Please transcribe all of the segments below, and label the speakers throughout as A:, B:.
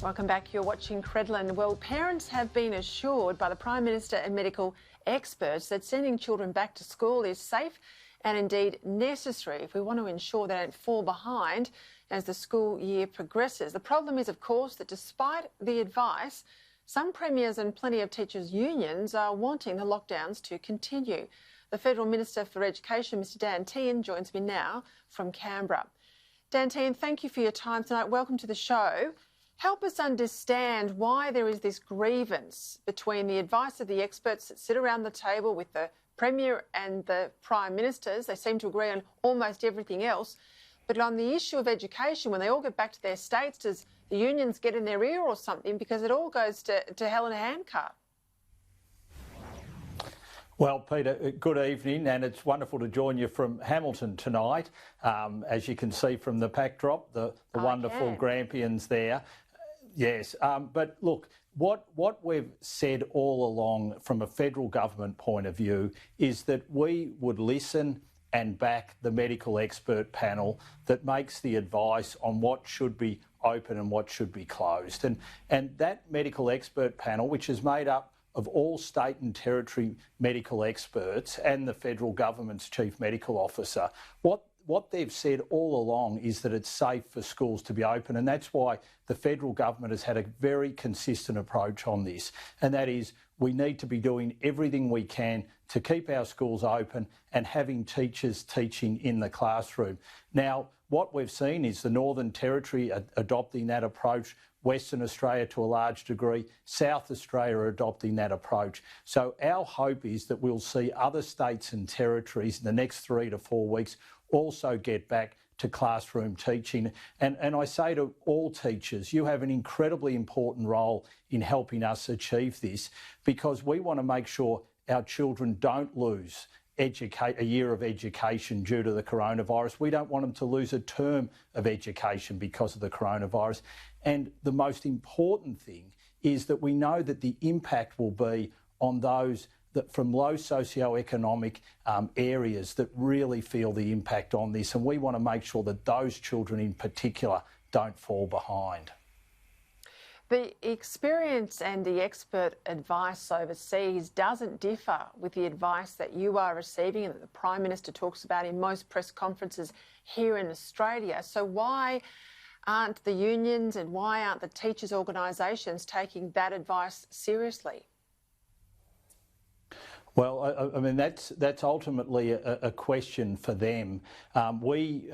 A: Welcome back. You're watching Credlin. Well, parents have been assured by the Prime Minister and medical experts that sending children back to school is safe and indeed necessary if we want to ensure they don't fall behind as the school year progresses. The problem is, of course, that despite the advice, some premiers and plenty of teachers' unions are wanting the lockdowns to continue. The Federal Minister for Education, Mr Dan Tehan, joins me now from Canberra. Dan Tehan, thank you for your time tonight. Welcome to the show. Help us understand why there is this grievance between the advice of the experts that sit around the table with the Premier and the Prime Ministers. They seem to agree on almost everything else. But on the issue of education, when they all get back to their states, does the unions get in their ear or something? Because it all goes to hell in a handcart.
B: Well, Peter, good evening, and it's wonderful to join you from Hamilton tonight. As you can see from the backdrop, the wonderful Grampians there. Yes, but look, what we've said all along from a federal government point of view is that we would listen and back the medical expert panel that makes the advice on what should be open and what should be closed. And that medical expert panel, which is made up of all state and territory medical experts and the federal government's chief medical officer, what they've said all along is that it's safe for schools to be open, and that's why the federal government has had a very consistent approach on this, and that is we need to be doing everything we can to keep our schools open and having teachers teaching in the classroom. Now, what we've seen is the Northern Territory adopting that approach, Western Australia to a large degree, South Australia are adopting that approach. So our hope is that we'll see other states and territories in the next 3 to 4 weeks also get back to classroom teaching. And I say to all teachers, you have an incredibly important role in helping us achieve this, because we want to make sure our children don't lose a year of education due to the coronavirus. We don't want them to lose a term of education because of the coronavirus. And the most important thing is that we know that the impact will be on those that from low socioeconomic areas that really feel the impact on this. And we want to make sure that those children in particular don't fall behind.
A: The experience and the expert advice overseas doesn't differ with the advice that you are receiving and that the Prime Minister talks about in most press conferences here in Australia. So why aren't the unions and why aren't the teachers' organisations taking that advice seriously?
B: Well, I mean, that's ultimately a question for them. We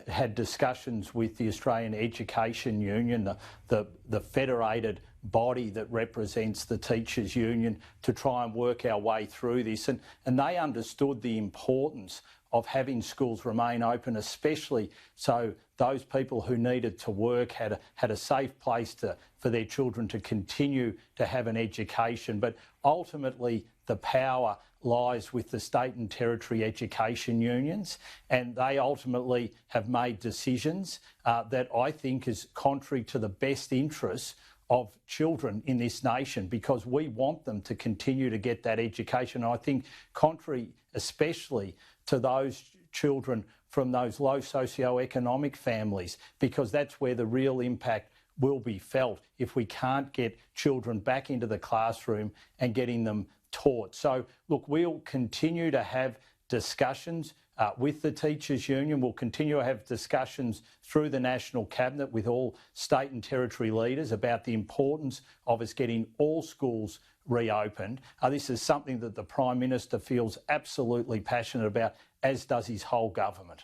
B: had discussions with the Australian Education Union, the federated body that represents the teachers' union, to try and work our way through this. And they understood the importance of having schools remain open, especially so those people who needed to work had a safe place for their children to continue to have an education. But ultimately, the power lies with the state and territory education unions, and they ultimately have made decisions that I think is contrary to the best interests of children in this nation, because we want them to continue to get that education. And I think contrary especially to those children from those low socioeconomic families, because that's where the real impact will be felt if we can't get children back into the classroom and getting them taught. So, look, we'll continue to have discussions with the Teachers Union. We'll continue to have discussions through the National Cabinet with all state and territory leaders about the importance of us getting all schools reopened. This is something that the Prime Minister feels absolutely passionate about, as does his whole government.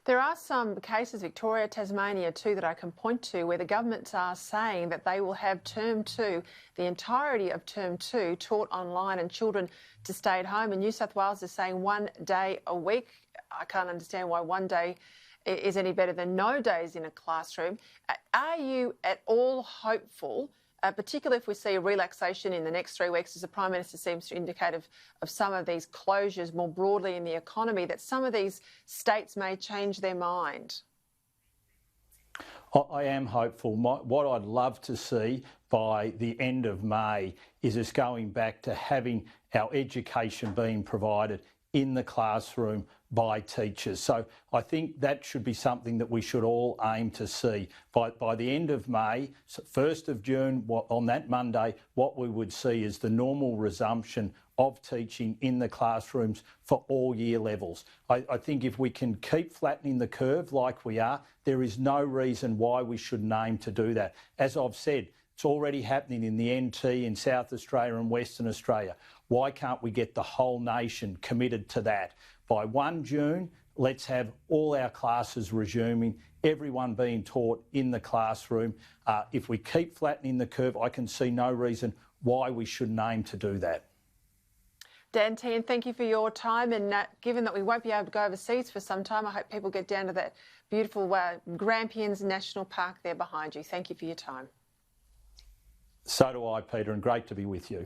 A: There are some cases, Victoria, Tasmania too, that I can point to where the governments are saying that they will have Term 2, the entirety of Term 2, taught online and children to stay at home. And New South Wales is saying 1 day a week. I can't understand why 1 day is any better than no days in a classroom. Are you at all hopeful, particularly if we see a relaxation in the next 3 weeks, as the Prime Minister seems to indicate, of some of these closures more broadly in the economy, that some of these states may change their mind?
B: I am hopeful. What I'd love to see by the end of May is us going back to having our education being provided in the classroom by teachers. So I think that should be something that we should all aim to see. By the end of May, 1st of June, on that Monday, what we would see is the normal resumption of teaching in the classrooms for all year levels. I think if we can keep flattening the curve like we are, there is no reason why we shouldn't aim to do that. As I've said, it's already happening in the NT, in South Australia and Western Australia. Why can't we get the whole nation committed to that? By 1 June, let's have all our classes resuming, everyone being taught in the classroom. If we keep flattening the curve, I can see no reason why we shouldn't aim to do that.
A: Dan Tehan, thank you for your time. And given that we won't be able to go overseas for some time, I hope people get down to that beautiful Grampians National Park there behind you. Thank you for your time.
B: So do I, Peter, and great to be with you.